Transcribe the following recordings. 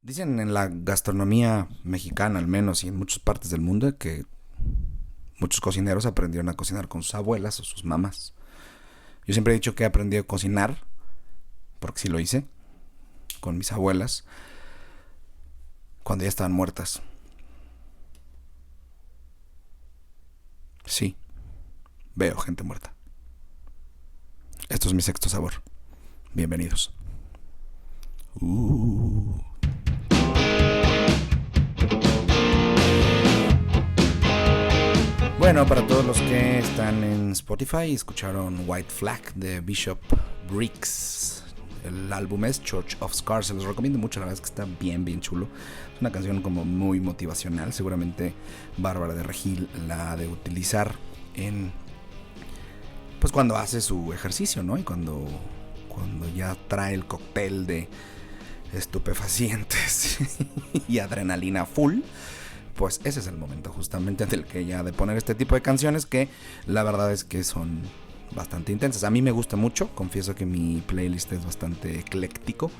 Dicen en la gastronomía mexicana, al menos, y en muchas partes del mundo, que muchos cocineros aprendieron a cocinar con sus abuelas o sus mamás. Yo siempre he dicho que he aprendido a cocinar, porque sí lo hice, con mis abuelas, cuando ya estaban muertas. Sí, veo gente muerta. Esto es mi sexto sabor. Bienvenidos. Uh. Bueno, para todos los que están en Spotify, escucharon White Flag de Bishop Briggs. El álbum es Church of Scars. Se los recomiendo mucho, la verdad es que está bien chulo. Es una canción como muy motivacional. Seguramente Bárbara de Regil la ha de utilizar en, pues, cuando hace su ejercicio, ¿no? Y cuando ya trae el cóctel de estupefacientes y adrenalina full, pues ese es el momento justamente del que ella ha de poner este tipo de canciones que la verdad es que son bastante intensas. A mí me gusta mucho, confieso que mi playlist es bastante ecléctico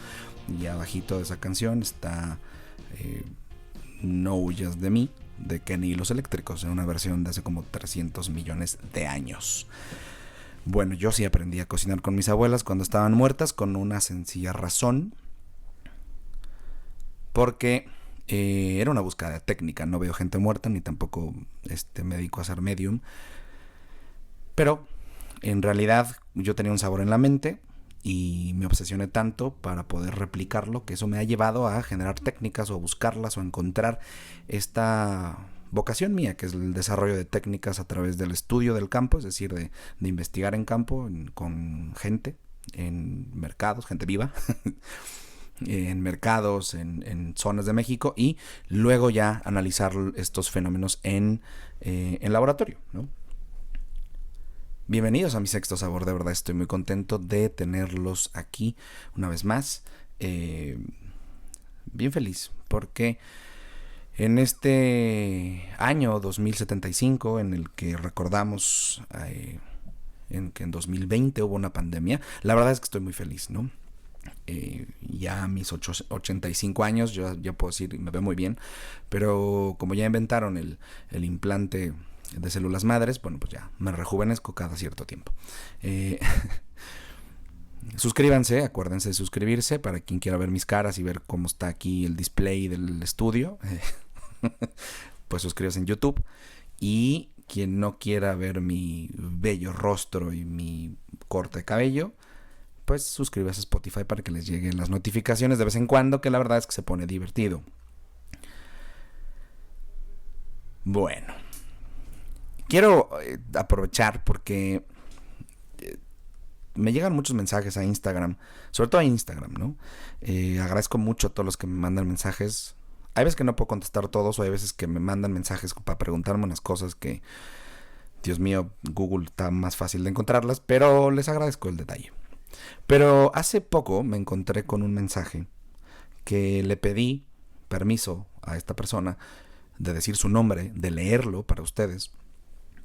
y abajito de esa canción está No huyas de mí, de Kenny y los Eléctricos, en una versión de hace como 300 millones de años. Bueno, yo sí aprendí a cocinar con mis abuelas cuando estaban muertas, con una sencilla razón, porque era una búsqueda técnica. No veo gente muerta ni tampoco me dedico a ser medium, pero en realidad yo tenía un sabor en la mente y me obsesioné tanto para poder replicarlo que eso me ha llevado a generar técnicas o a buscarlas o a encontrar esta vocación mía, que es el desarrollo de técnicas a través del estudio del campo, es decir, de investigar en campo con gente, en mercados, gente viva, en mercados, en zonas de México, y luego ya analizar estos fenómenos en laboratorio, ¿no? Bienvenidos a mi sexto sabor, de verdad estoy muy contento de tenerlos aquí una vez más. Bien feliz porque en este año 2075 en el que recordamos en que en 2020 hubo una pandemia, la verdad es que estoy muy feliz, ¿no? Ya a mis 85 años yo ya puedo decir, me veo muy bien, pero como ya inventaron el implante de células madres, bueno, pues ya me rejuvenezco cada cierto tiempo. Suscríbanse, acuérdense de suscribirse para quien quiera ver mis caras y ver cómo está aquí el display del estudio. Pues suscríbanse en YouTube. Y quien no quiera ver mi bello rostro y mi corte de cabello, pues suscríbase a Spotify para que les lleguen las notificaciones de vez en cuando, que la verdad es que se pone divertido. Bueno, quiero aprovechar porque me llegan muchos mensajes a Instagram, sobre todo a Instagram, ¿no? Agradezco mucho a todos los que me mandan mensajes. Hay veces que no puedo contestar todos, o hay veces que me mandan mensajes para preguntarme unas cosas que, Dios mío, Google está más fácil de encontrarlas, pero les agradezco el detalle. Pero hace poco me encontré con un mensaje que le pedí permiso a esta persona de decir su nombre, de leerlo para ustedes,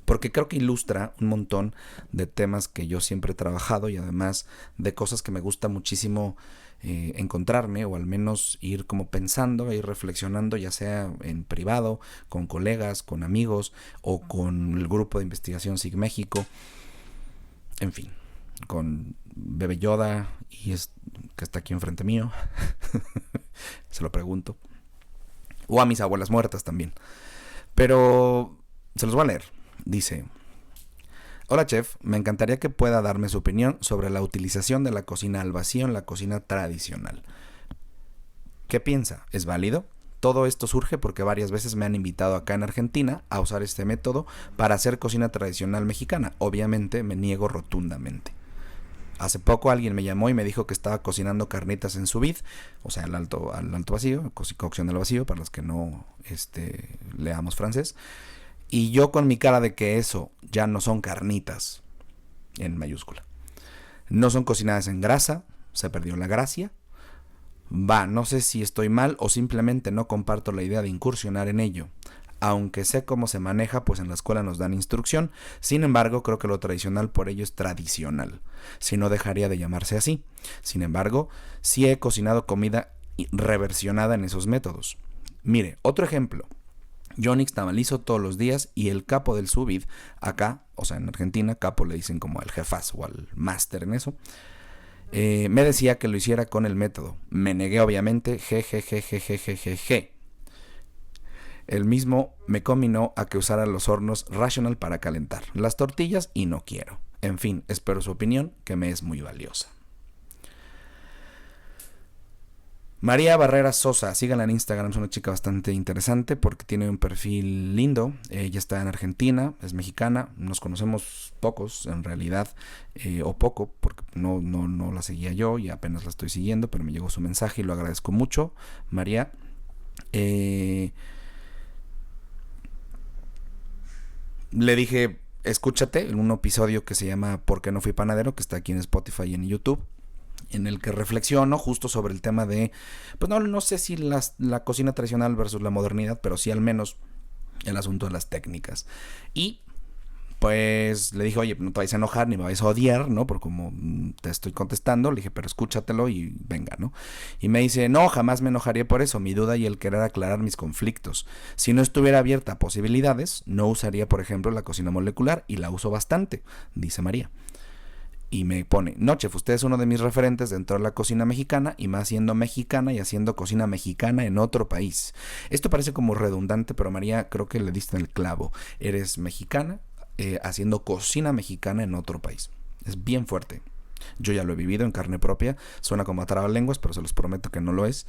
porque creo que ilustra un montón de temas que yo siempre he trabajado y además de cosas que me gusta muchísimo encontrarme, o al menos ir como pensando, ir reflexionando, ya sea en privado, con colegas, con amigos o con el grupo de investigación SIG México, en fin, con Bebe Yoda que está aquí enfrente mío. Se lo pregunto. O a mis abuelas muertas también. Pero se los voy a leer. Dice: hola chef, me encantaría que pueda darme su opinión sobre la utilización de la cocina al vacío en la cocina tradicional. ¿Qué piensa? ¿Es válido? Todo esto surge porque varias veces me han invitado acá en Argentina a usar este método para hacer cocina tradicional mexicana. Obviamente me niego rotundamente. Hace poco alguien me llamó y me dijo que estaba cocinando carnitas en sous vide, o sea, al alto vacío, cocción al vacío, para los que no leamos francés. Y yo con mi cara de que eso ya no son carnitas, en mayúscula. No son cocinadas en grasa, se perdió la gracia. No sé si estoy mal o simplemente no comparto la idea de incursionar en ello. Aunque sé cómo se maneja, pues en la escuela nos dan instrucción. Sin embargo, creo que lo tradicional por ello es tradicional. Si no, dejaría de llamarse así. Sin embargo, sí he cocinado comida reversionada en esos métodos. Mire, otro ejemplo. Yo nixtamalizo todos los días y el capo del Subid, acá, o sea, en Argentina, capo le dicen como al jefazo o al máster en eso, me decía que lo hiciera con el método. Me negué, obviamente, jejejejejejeje. El mismo me combinó a que usara los hornos Rational para calentar las tortillas y no quiero. En fin, espero su opinión, que me es muy valiosa. María Barrera Sosa, síganla en Instagram, es una chica bastante interesante porque tiene un perfil lindo. Ella está en Argentina, es mexicana, nos conocemos pocos en realidad, o poco, porque no la seguía yo y apenas la estoy siguiendo, pero me llegó su mensaje y lo agradezco mucho, María. Le dije, escúchate en un episodio que se llama ¿Por qué no fui panadero?, que está aquí en Spotify y en YouTube, en el que reflexiono justo sobre el tema de, pues no sé si la cocina tradicional versus la modernidad, pero sí al menos el asunto de las técnicas. Y pues le dije, oye, no te vayas a enojar ni me vayas a odiar, ¿no? Por como te estoy contestando. Le dije, pero escúchatelo y venga, ¿no? Y me dice, no, jamás me enojaría por eso. Mi duda y el querer aclarar mis conflictos. Si no estuviera abierta a posibilidades, no usaría, por ejemplo, la cocina molecular, y la uso bastante, dice María. Y me pone, no, chef, usted es uno de mis referentes dentro de la cocina mexicana, y más siendo mexicana y haciendo cocina mexicana en otro país. Esto parece como redundante, pero María, creo que le diste en el clavo. Eres mexicana, haciendo cocina mexicana en otro país. Es bien fuerte. Yo ya lo he vivido en carne propia. Suena como a trabalenguas, pero se los prometo que no lo es.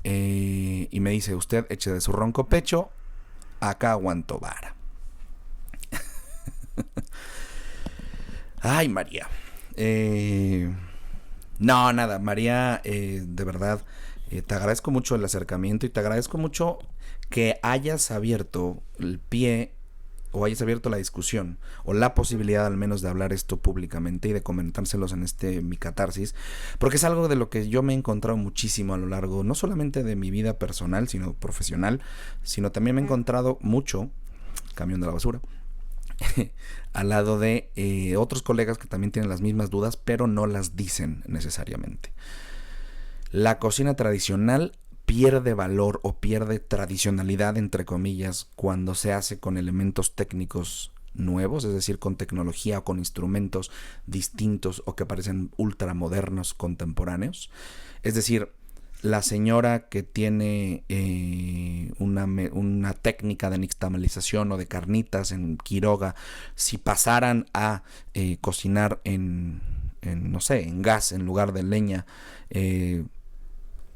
Y me dice, usted eche de su ronco pecho, acá aguanto vara. Ay, María. No, nada, María, de verdad, te agradezco mucho el acercamiento y te agradezco mucho que hayas abierto el pie o hayas abierto la discusión o la posibilidad al menos de hablar esto públicamente y de comentárselos en mi catarsis, porque es algo de lo que yo me he encontrado muchísimo a lo largo no solamente de mi vida personal, sino profesional, sino también me he encontrado mucho, camión de la basura, al lado de otros colegas que también tienen las mismas dudas, pero no las dicen necesariamente. La cocina tradicional pierde valor o pierde tradicionalidad, entre comillas, cuando se hace con elementos técnicos nuevos, es decir, con tecnología o con instrumentos distintos o que parecen ultramodernos contemporáneos. Es decir, la señora que tiene una técnica de nixtamalización o de carnitas en Quiroga, si pasaran a cocinar no sé, en gas en lugar de leña,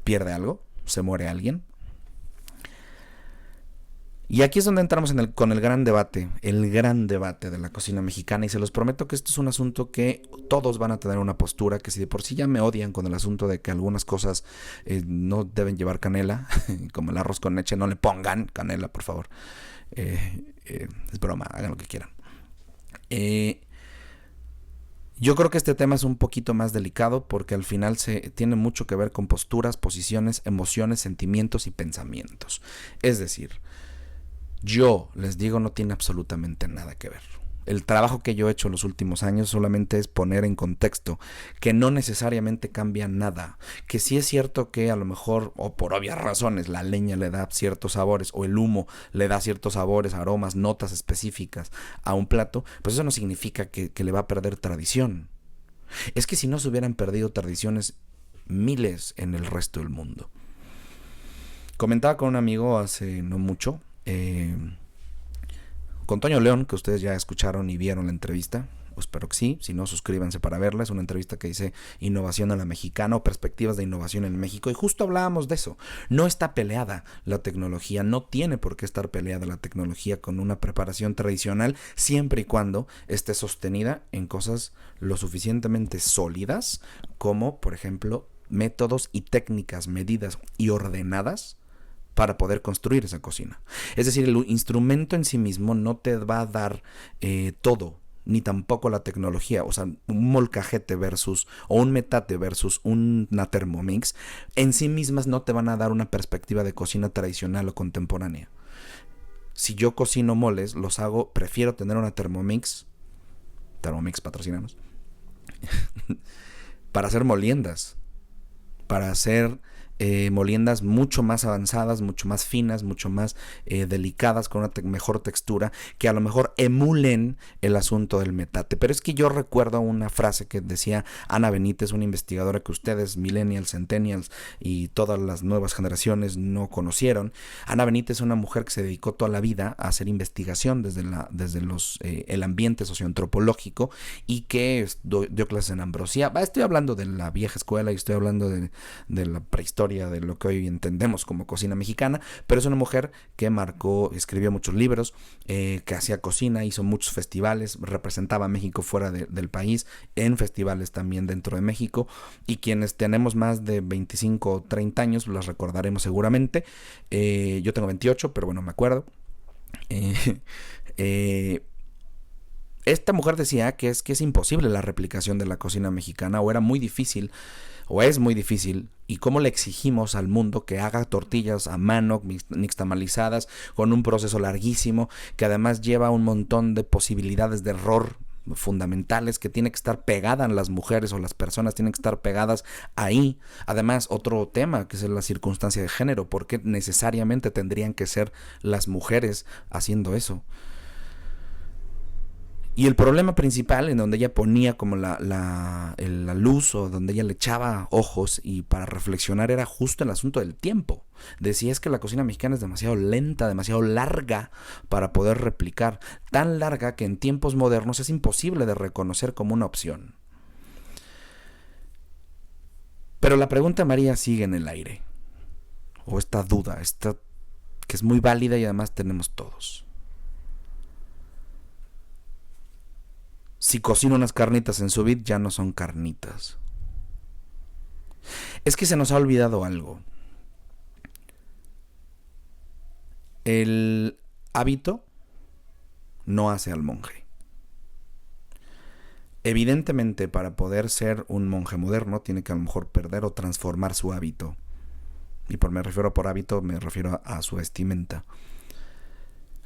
¿pierde algo? ¿Se muere alguien? Y aquí es donde entramos con el gran debate de la cocina mexicana, y se los prometo que esto es un asunto que todos van a tener una postura, que si de por sí ya me odian con el asunto de que algunas cosas no deben llevar canela, como el arroz con leche, no le pongan canela, por favor. Es broma, hagan lo que quieran. Yo creo que este tema es un poquito más delicado porque al final tiene mucho que ver con posturas, posiciones, emociones, sentimientos y pensamientos. Es decir, yo les digo, no tiene absolutamente nada que ver. El trabajo que yo he hecho en los últimos años solamente es poner en contexto que no necesariamente cambia nada, que sí es cierto que a lo mejor, o por obvias razones, la leña le da ciertos sabores o el humo le da ciertos sabores, aromas, notas específicas a un plato, pues eso no significa que le va a perder tradición. Es que si no se hubieran perdido tradiciones miles en el resto del mundo. Comentaba con un amigo hace no mucho, con Toño León, que ustedes ya escucharon y vieron la entrevista, espero que sí, si no suscríbanse para verla. Es una entrevista que dice Innovación a la Mexicana o Perspectivas de Innovación en México, y justo hablábamos de eso. No está peleada la tecnología, no tiene por qué estar peleada la tecnología con una preparación tradicional, siempre y cuando esté sostenida en cosas lo suficientemente sólidas como, por ejemplo, métodos y técnicas medidas y ordenadas para poder construir esa cocina. Es decir, el instrumento en sí mismo no te va a dar todo, ni tampoco la tecnología. O sea, un molcajete versus, o un metate versus una Thermomix, en sí mismas no te van a dar una perspectiva de cocina tradicional o contemporánea. Si yo cocino moles, prefiero tener una Thermomix patrocinanos, para hacer moliendas, para hacer moliendas mucho más avanzadas, mucho más finas, mucho más delicadas, con una mejor textura, que a lo mejor emulen el asunto del metate. Pero es que yo recuerdo una frase que decía Ana Benítez, una investigadora que ustedes, millennials, centennials y todas las nuevas generaciones no conocieron. Ana Benítez es una mujer que se dedicó toda la vida a hacer investigación desde el ambiente socioantropológico y que dio clases en Ambrosía. Estoy hablando de la vieja escuela y estoy hablando de la prehistoria, de lo que hoy entendemos como cocina mexicana, pero es una mujer que escribió muchos libros, que hacía cocina, hizo muchos festivales, representaba a México fuera del país, en festivales también dentro de México, y quienes tenemos más de 25 o 30 años las recordaremos seguramente. Yo tengo 28, pero bueno, me acuerdo. Esta mujer decía que es imposible la replicación de la cocina mexicana, o era muy difícil, o es muy difícil, y cómo le exigimos al mundo que haga tortillas a mano, nixtamalizadas, con un proceso larguísimo, que además lleva un montón de posibilidades de error fundamentales, que tiene que estar pegada en las mujeres o las personas tienen que estar pegadas ahí. Además, otro tema que es la circunstancia de género, porque necesariamente tendrían que ser las mujeres haciendo eso. Y el problema principal, en donde ella ponía como la luz, o donde ella le echaba ojos y para reflexionar, era justo el asunto del tiempo. Decía, es que la cocina mexicana es demasiado lenta, demasiado larga para poder replicar. Tan larga que en tiempos modernos es imposible de reconocer como una opción. Pero la pregunta, María, sigue en el aire. O esta duda, que es muy válida y además tenemos todos. Si cocino unas carnitas en sous vide, ya no son carnitas. Es que se nos ha olvidado algo. El hábito no hace al monje. Evidentemente, para poder ser un monje moderno, tiene que a lo mejor perder o transformar su hábito. Y me refiero por hábito, me refiero a su vestimenta.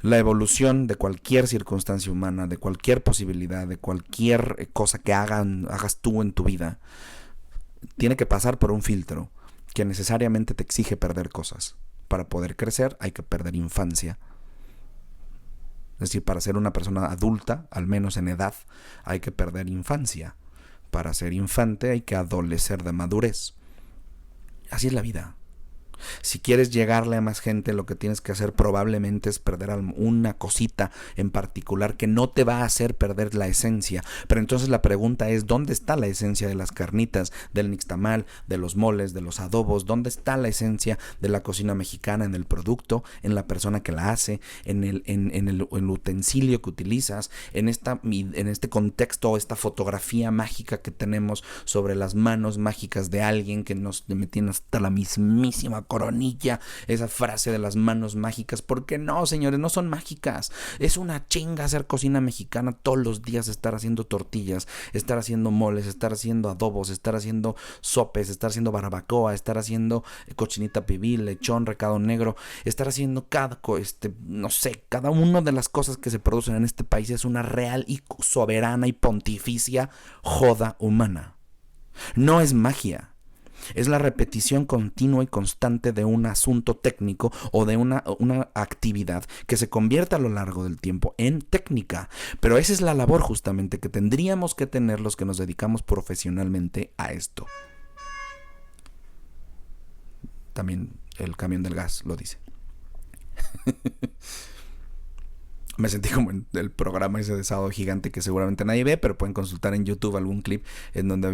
La evolución de cualquier circunstancia humana, de cualquier posibilidad, de cualquier cosa que hagas tú en tu vida, tiene que pasar por un filtro que necesariamente te exige perder cosas. Para poder crecer hay que perder infancia. Es decir, para ser una persona adulta, al menos en edad, hay que perder infancia. Para ser infante hay que adolecer de madurez. Así es la vida. Si quieres llegarle a más gente, lo que tienes que hacer probablemente es perder una cosita en particular que no te va a hacer perder la esencia. Pero entonces la pregunta es, ¿dónde está la esencia de las carnitas, del nixtamal, de los moles, de los adobos? ¿Dónde está la esencia de la cocina mexicana? En el producto, en la persona que la hace, en el utensilio que utilizas, en este contexto, esta fotografía mágica que tenemos sobre las manos mágicas de alguien que nos tiene hasta la mismísima coronilla, esa frase de las manos mágicas. ¿Por qué no, señores? No son mágicas. Es una chinga hacer cocina mexicana todos los días, estar haciendo tortillas, estar haciendo moles, estar haciendo adobos, estar haciendo sopes, estar haciendo barbacoa, estar haciendo cochinita pibil, lechón, recado negro, estar haciendo cada una de las cosas que se producen en este país es una real y soberana y pontificia joda humana. No es magia. Es la repetición continua y constante de un asunto técnico o de una actividad que se convierte a lo largo del tiempo en técnica. Pero esa es la labor justamente que tendríamos que tener los que nos dedicamos profesionalmente a esto. También el camión del gas lo dice. Me sentí como en el programa ese de Sábado Gigante que seguramente nadie ve, pero pueden consultar en YouTube algún clip en donde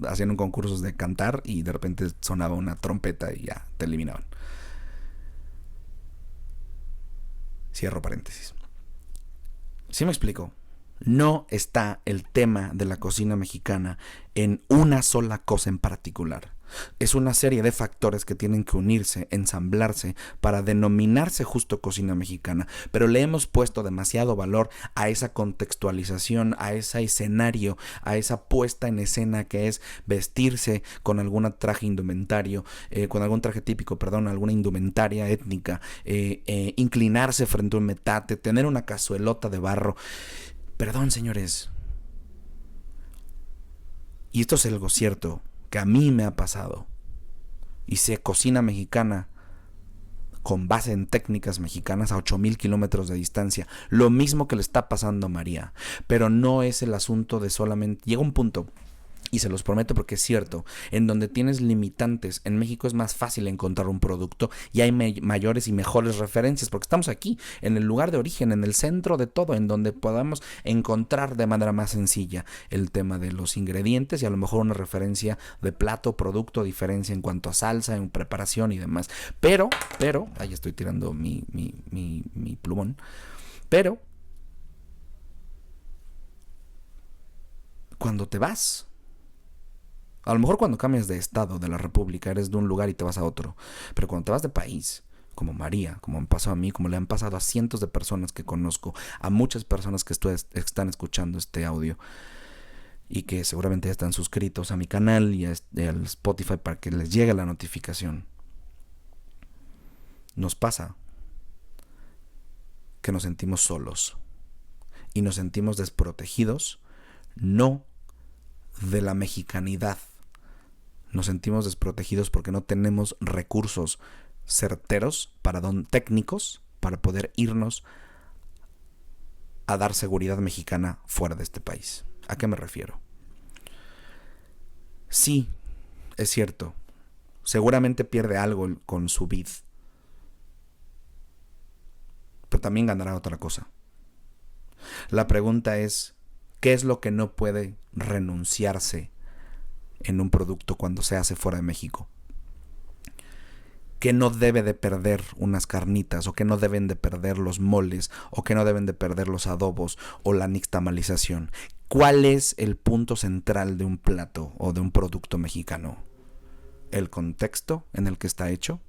hacían un concurso de cantar y de repente sonaba una trompeta y ya te eliminaban. Cierro paréntesis. ¿Sí me explico? No está el tema de la cocina mexicana en una sola cosa en particular. Es una serie de factores que tienen que unirse, ensamblarse para denominarse justo cocina mexicana, pero le hemos puesto demasiado valor a esa contextualización, a ese escenario, a esa puesta en escena que es vestirse con algún traje indumentario, con algún traje típico, alguna indumentaria étnica, inclinarse frente a un metate, tener una cazuelota de barro. Perdón, señores. Y esto es algo cierto que a mí me ha pasado. y se cocina mexicana con base en técnicas mexicanas a 8,000 kilómetros de distancia. Lo mismo que le está pasando a María. Pero no es el asunto de solamente... Llega un punto, y se los prometo porque es cierto, en donde tienes limitantes. En México es más fácil encontrar un producto y hay mayores y mejores referencias porque estamos aquí, en el lugar de origen, en el centro de todo, en donde podamos encontrar de manera más sencilla el tema de los ingredientes y a lo mejor una referencia de plato, producto, diferencia en cuanto a salsa, en preparación y demás. Pero, ahí estoy tirando mi plumón, pero cuando te vas, a lo mejor cuando cambias de estado de la república, eres de un lugar y te vas a otro. Pero cuando te vas de país, como María, como me pasó a mí, como le han pasado a cientos de personas que conozco, a muchas personas que están escuchando este audio y que seguramente ya están suscritos a mi canal y al Spotify para que les llegue la notificación. Nos pasa que nos sentimos solos y nos sentimos desprotegidos, no de la mexicanidad. Nos sentimos desprotegidos porque no tenemos recursos certeros, técnicos, para poder irnos a dar seguridad mexicana fuera de este país. ¿A qué me refiero? Sí, es cierto, seguramente pierde algo con su vid, pero también ganará otra cosa. La pregunta es, ¿qué es lo que no puede renunciarse en un producto cuando se hace fuera de México? ¿Qué no debe de perder unas carnitas? ¿O qué no deben de perder los moles? ¿O qué no deben de perder los adobos? ¿O la nixtamalización? ¿Cuál es el punto central de un plato o de un producto mexicano? ¿El contexto en el que está hecho?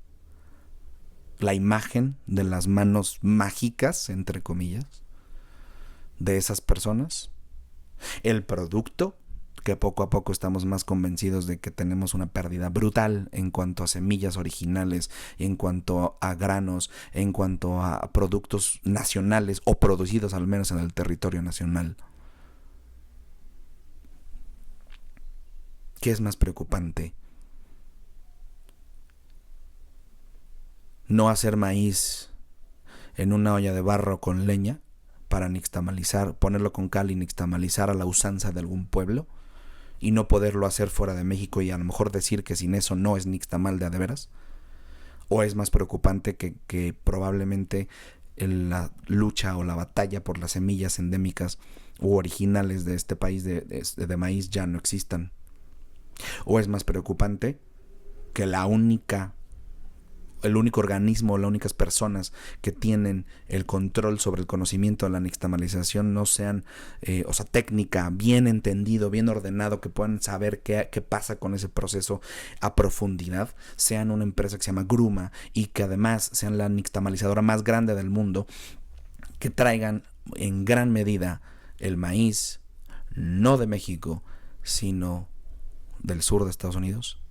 ¿La imagen de las manos mágicas, entre comillas, de esas personas? ¿El producto? Que poco a poco estamos más convencidos de que tenemos una pérdida brutal en cuanto a semillas originales, en cuanto a granos, en cuanto a productos nacionales o producidos al menos en el territorio nacional. ¿Qué es más preocupante? ¿No hacer maíz en una olla de barro con leña para nixtamalizar, ponerlo con cal y nixtamalizar a la usanza de algún pueblo? Y no poderlo hacer fuera de México y a lo mejor decir que sin eso no es nixtamal de a de veras. ¿O es más preocupante que probablemente la lucha o la batalla por las semillas endémicas u originales de este país de maíz ya no existan? ¿O es más preocupante que el único organismo, las únicas personas que tienen el control sobre el conocimiento de la nixtamalización no sean, técnica, bien entendido, bien ordenado, que puedan saber qué pasa con ese proceso a profundidad, sean una empresa que se llama Gruma y que además sean la nixtamalizadora más grande del mundo, que traigan en gran medida el maíz, no de México, sino del sur de Estados Unidos?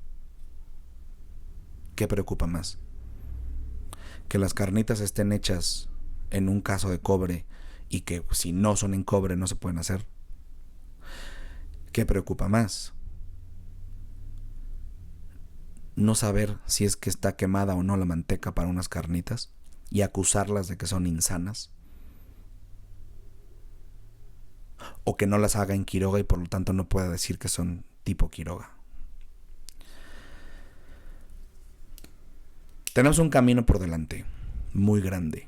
¿Qué preocupa más? Que las carnitas estén hechas en un caso de cobre y que si no son en cobre no se pueden hacer. ¿Qué preocupa más? No saber si es que está quemada o no la manteca para unas carnitas y acusarlas de que son insanas, o que no las haga en Quiroga y por lo tanto no pueda decir que son tipo Quiroga. Tenemos un camino por delante, muy grande.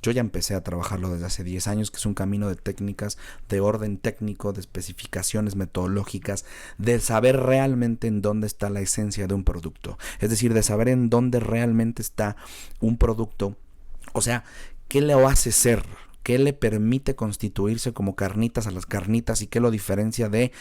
Yo ya empecé a trabajarlo desde hace 10 años, que es un camino de técnicas, de orden técnico, de especificaciones metodológicas, de saber realmente en dónde está la esencia de un producto. Es decir, de saber en dónde realmente está un producto. O sea, ¿qué le hace ser? ¿Qué le permite constituirse como carnitas a las carnitas y qué lo diferencia del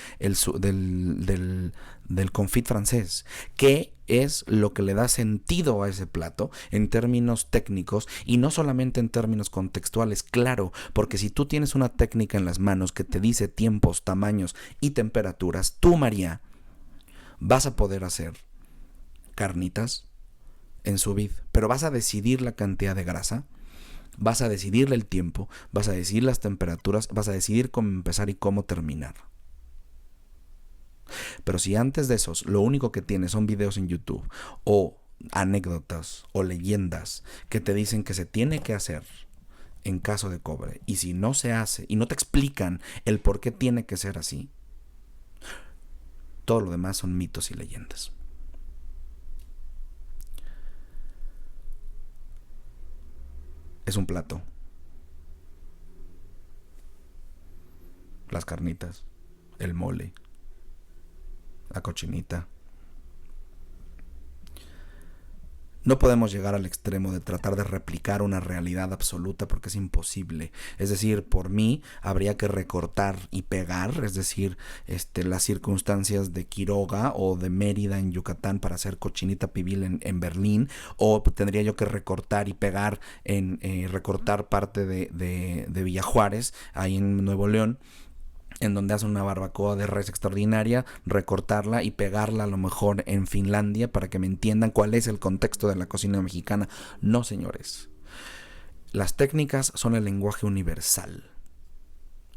confit francés? ¿Qué es lo que le da sentido a ese plato en términos técnicos y no solamente en términos contextuales? Claro, porque si tú tienes una técnica en las manos que te dice tiempos, tamaños y temperaturas, tú, María, vas a poder hacer carnitas en sous vide, pero vas a decidir la cantidad de grasa, vas a decidirle el tiempo, vas a decidir las temperaturas, vas a decidir cómo empezar y cómo terminar. Pero si antes de esos lo único que tienes son videos en YouTube o anécdotas o leyendas que te dicen que se tiene que hacer en caso de cobre, y si no se hace y no te explican el por qué tiene que ser así, todo lo demás son mitos y leyendas. Es un plato. Las carnitas, el mole, la cochinita. No podemos llegar al extremo de tratar de replicar una realidad absoluta porque es imposible. Es decir, por mí habría que recortar y pegar, es decir, las circunstancias de Quiroga o de Mérida en Yucatán para hacer cochinita pibil en Berlín, o tendría yo que recortar y pegar recortar parte de Villa Juárez, ahí en Nuevo León, en donde hacen una barbacoa de res extraordinaria, recortarla y pegarla a lo mejor en Finlandia para que me entiendan cuál es el contexto de la cocina mexicana. No, señores. Las técnicas son el lenguaje universal.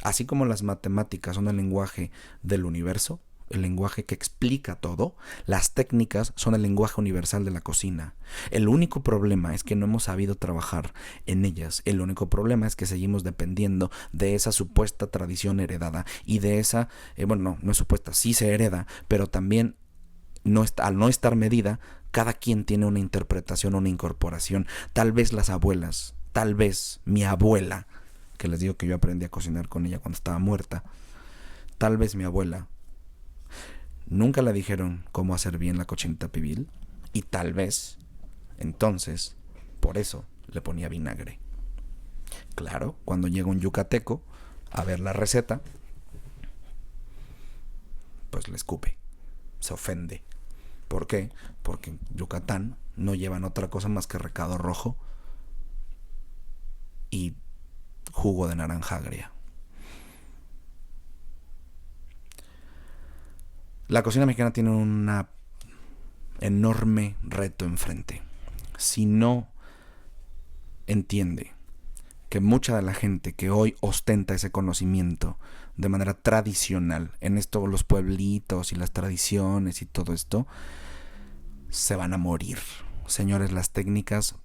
Así como las matemáticas son el lenguaje del universo, el lenguaje que explica todo, las técnicas son el lenguaje universal de la cocina. El único problema es que no hemos sabido trabajar en ellas. El único problema es que seguimos dependiendo de esa supuesta tradición heredada y de esa, no es supuesta, sí se hereda, pero también al no estar medida, cada quien tiene una interpretación, una incorporación. Tal vez las abuelas, tal vez mi abuela, que les digo que yo aprendí a cocinar con ella cuando estaba muerta, tal vez mi abuela nunca le dijeron cómo hacer bien la cochinita pibil, y tal vez, entonces, por eso le ponía vinagre. Claro, cuando llega un yucateco a ver la receta, pues le escupe, se ofende. ¿Por qué? Porque en Yucatán no llevan otra cosa más que recado rojo y jugo de naranja agria. La cocina mexicana tiene un enorme reto enfrente. Si no entiende que mucha de la gente que hoy ostenta ese conocimiento de manera tradicional, en esto los pueblitos y las tradiciones y todo esto, se van a morir. Señores, las técnicas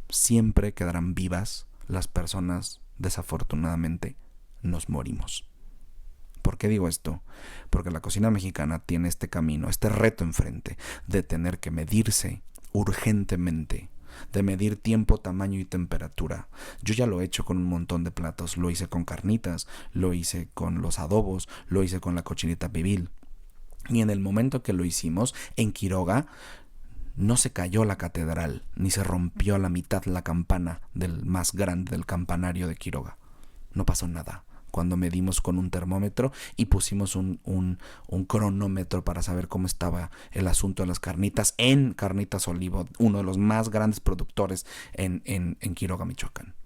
siempre quedarán vivas. Las personas, desafortunadamente, nos morimos. ¿Por qué digo esto? Porque la cocina mexicana tiene este camino, este reto enfrente de tener que medirse urgentemente, de medir tiempo, tamaño y temperatura. Yo ya lo he hecho con un montón de platos. Lo hice con carnitas, lo hice con los adobos, lo hice con la cochinita pibil. Y en el momento que lo hicimos, en Quiroga, no se cayó la catedral, ni se rompió a la mitad la campana del más grande del campanario de Quiroga. No pasó nada. Cuando medimos con un termómetro y pusimos un cronómetro para saber cómo estaba el asunto de las carnitas en Carnitas Olivo, uno de los más grandes productores en Quiroga, Michoacán.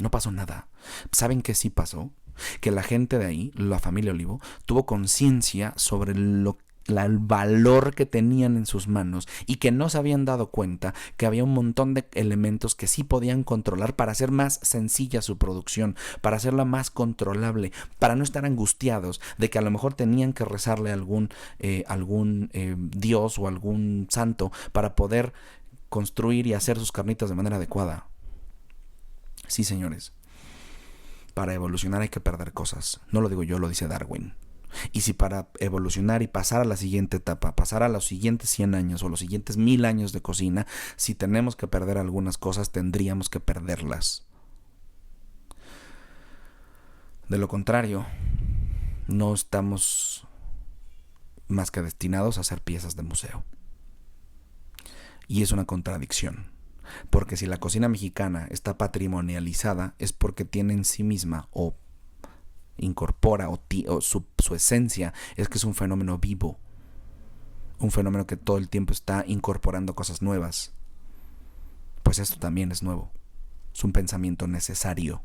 No pasó nada. ¿Saben qué sí pasó? Que la gente de ahí, la familia Olivo, tuvo conciencia sobre el valor que tenían en sus manos y que no se habían dado cuenta que había un montón de elementos que sí podían controlar para hacer más sencilla su producción, para hacerla más controlable, para no estar angustiados de que a lo mejor tenían que rezarle a algún dios o algún santo para poder construir y hacer sus carnitas de manera adecuada. Sí, señores, para evolucionar hay que perder cosas. No lo digo yo, lo dice Darwin. Y si para evolucionar y pasar a la siguiente etapa, pasar a los siguientes 100 años o los siguientes 1000 años de cocina, si tenemos que perder algunas cosas, tendríamos que perderlas. De lo contrario, no estamos más que destinados a ser piezas de museo. Y es una contradicción, porque si la cocina mexicana está patrimonializada es porque tiene en sí misma o incorpora o su esencia es que es un fenómeno vivo, un fenómeno que todo el tiempo está incorporando cosas nuevas. Pues esto también es nuevo, es un pensamiento necesario.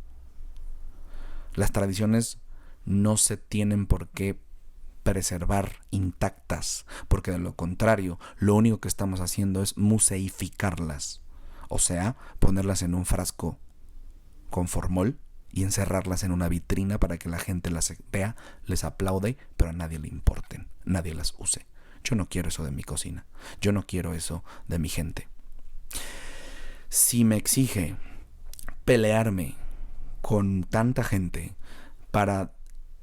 Las tradiciones no se tienen por qué preservar intactas, porque de lo contrario, lo único que estamos haciendo es museificarlas, o sea, ponerlas en un frasco con formol y encerrarlas en una vitrina para que la gente las vea, les aplaude, pero a nadie le importen, nadie las use. Yo no quiero eso de mi cocina. Yo no quiero eso de mi gente. Si me exige pelearme con tanta gente para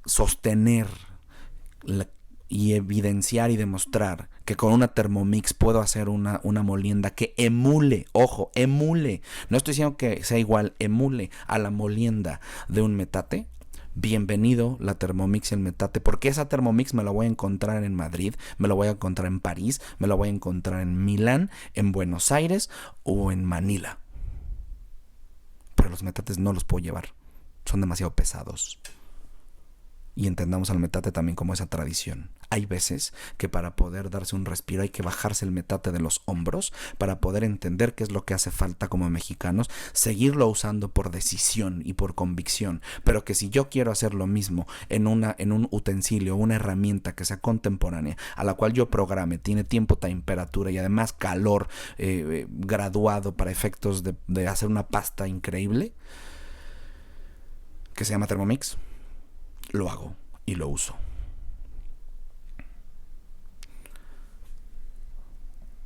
sostener y evidenciar y demostrar que con una Thermomix puedo hacer una molienda que emule, ojo, emule, no estoy diciendo que sea igual, emule a la molienda de un metate, bienvenido la Thermomix y el metate, porque esa Thermomix me la voy a encontrar en Madrid, me la voy a encontrar en París, me la voy a encontrar en Milán, en Buenos Aires o en Manila. Pero los metates no los puedo llevar, son demasiado pesados. Y entendamos al metate también como esa tradición. Hay veces que para poder darse un respiro hay que bajarse el metate de los hombros para poder entender qué es lo que hace falta como mexicanos, seguirlo usando por decisión y por convicción, pero que si yo quiero hacer lo mismo en un utensilio, una herramienta que sea contemporánea, a la cual yo programe, tiene tiempo, temperatura y además calor graduado para efectos de hacer una pasta increíble, que se llama Thermomix, lo hago y lo uso.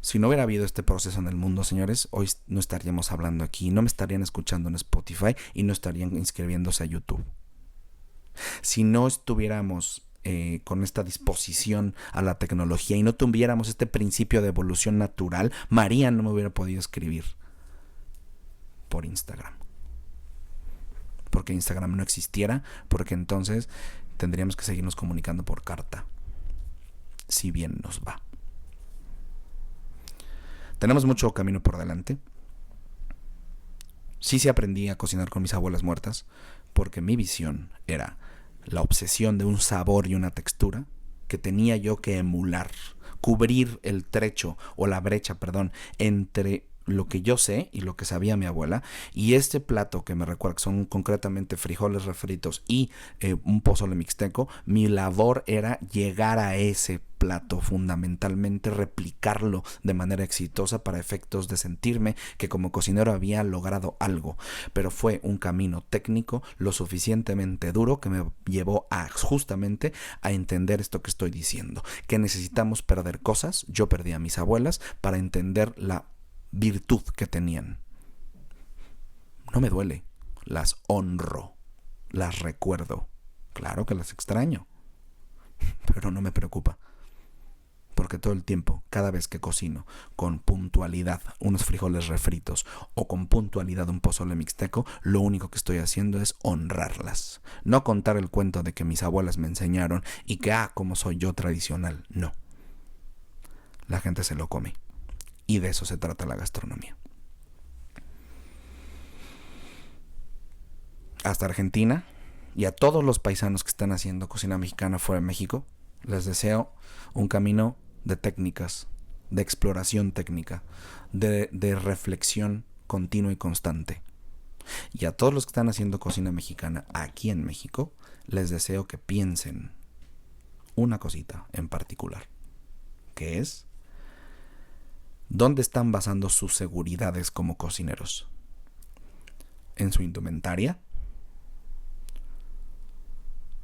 Si no hubiera habido este proceso en el mundo, señores, hoy no estaríamos hablando aquí, no me estarían escuchando en Spotify y no estarían inscribiéndose a YouTube. Si no estuviéramos con esta disposición a la tecnología y no tuviéramos este principio de evolución natural, María no me hubiera podido escribir por Instagram. Porque Instagram no existiera, porque entonces tendríamos que seguirnos comunicando por carta, si bien nos va. Tenemos mucho camino por delante. Sí aprendí a cocinar con mis abuelas muertas, porque mi visión era la obsesión de un sabor y una textura que tenía yo que emular, cubrir el trecho o la brecha, entre lo que yo sé y lo que sabía mi abuela, y este plato que me recuerda que son concretamente frijoles refritos y un pozole mixteco, mi labor era llegar a ese plato, fundamentalmente replicarlo de manera exitosa para efectos de sentirme que como cocinero había logrado algo, pero fue un camino técnico lo suficientemente duro que me llevó justamente a entender esto que estoy diciendo, que necesitamos perder cosas. Yo perdí a mis abuelas para entender la virtud que tenían. No me duele, las honro, las recuerdo. Claro que las extraño, pero no me preocupa, porque todo el tiempo, cada vez que cocino con puntualidad unos frijoles refritos o con puntualidad un pozole mixteco, lo único que estoy haciendo es honrarlas. No contar el cuento de que mis abuelas me enseñaron y que como soy yo tradicional. No, la gente se lo come. Y de eso se trata la gastronomía. Hasta Argentina y a todos los paisanos que están haciendo cocina mexicana fuera de México, les deseo un camino de técnicas, de exploración técnica, de reflexión continua y constante. Y a todos los que están haciendo cocina mexicana aquí en México, les deseo que piensen una cosita en particular, que es: ¿dónde están basando sus seguridades como cocineros? ¿En su indumentaria?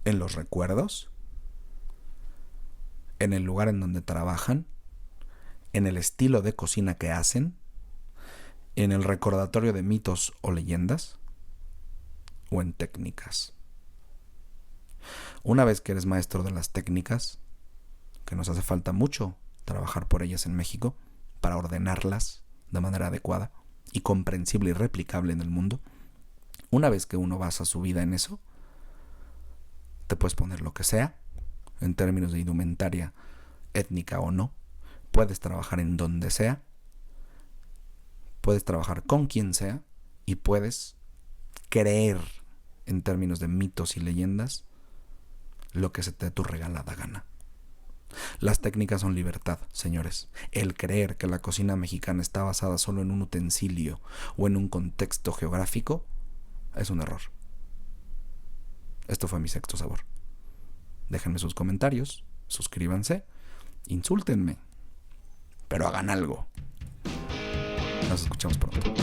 ¿En los recuerdos? ¿En el lugar en donde trabajan? ¿En el estilo de cocina que hacen? ¿En el recordatorio de mitos o leyendas? ¿O en técnicas? Una vez que eres maestro de las técnicas, que nos hace falta mucho trabajar por ellas en México, para ordenarlas de manera adecuada y comprensible y replicable en el mundo, una vez que uno basa su vida en eso, te puedes poner lo que sea, en términos de indumentaria étnica o no, puedes trabajar en donde sea, puedes trabajar con quien sea y puedes creer en términos de mitos y leyendas lo que se te dé tu regalada gana. Las técnicas son libertad, señores. El creer que la cocina mexicana está basada solo en un utensilio o en un contexto geográfico es un error. Esto fue mi sexto sabor. Déjenme sus comentarios, suscríbanse, insúltenme, pero hagan algo. Nos escuchamos pronto.